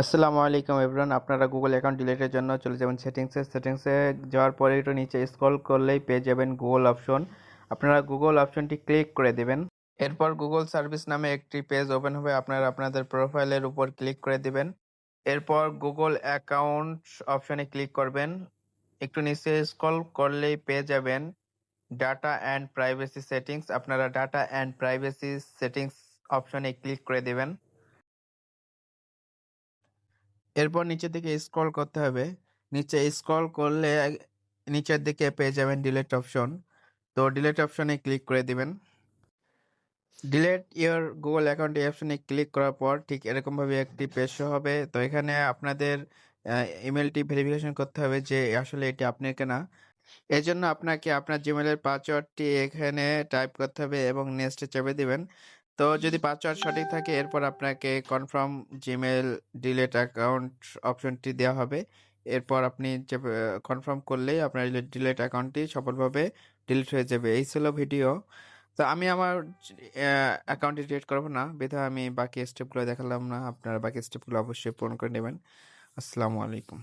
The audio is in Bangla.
আসসালামু আলাইকুম এভরিওয়ান। আপনারা গুগল অ্যাকাউন্ট ডিলিটের জন্য চলে যাবেন সেটিংসে যাওয়ার পরে একটু নিচে স্ক্রল করলেই পেয়ে যাবেন গুগল অপশন। আপনারা গুগল অপশনটি ক্লিক করে দিবেন। এরপর গুগল সার্ভিস নামে একটি পেজ ওপেন হবে। আপনারা আপনাদের প্রোফাইলের উপর ক্লিক করে দিবেন। এরপর গুগল অ্যাকাউন্ট অপশনে ক্লিক করবেন। একটু নিচে স্ক্রল করলেই পেয়ে যাবেন ডাটা অ্যান্ড প্রাইভেসি সেটিংস। আপনারা ডাটা অ্যান্ড প্রাইভেসি সেটিংস অপশনে ক্লিক করে দিবেন। এরপর নিচের দিকে স্ক্রল করতে হবে। নিচে স্ক্রল করলে নিচের দিকে পেয়ে যাবেন ডিলিট অপশন। তো ডিলিট অপশনে ক্লিক করে দিবেন। ডিলিট ইওর গুগল অ্যাকাউন্ট এই অপশনে ক্লিক করার পর ঠিক এরকমভাবে একটি পেজ শো হবে। তো এখানে আপনাদের ইমেলটি ভেরিফিকেশন করতে হবে যে আসলে এটি আপনার কিনা। এজন্য আপনাকে আপনার জিমেলের পাসওয়ার্ডটি এখানে টাইপ করতে হবে এবং নেক্সটে চেপে দিবেন। তো যদি পাসওয়ার্ড সঠিক থাকে এরপর আপনাকে কনফার্ম জিমেল ডিলিট অ্যাকাউন্ট অপশনটি দেওয়া হবে। এরপর আপনি চেপে কনফার্ম করলেই আপনার ডিলিট অ্যাকাউন্টটি সফলভাবে ডিলিট হয়ে যাবে। এই ছিল ভিডিও। তো আমি আমার অ্যাকাউন্টটি ডিলিট করব না, বিধায় আমি বাকি স্টেপগুলো দেখালাম না। আপনারা বাকি স্টেপগুলো অবশ্যই পূরণ করে নেবেন। আসসালামু আলাইকুম।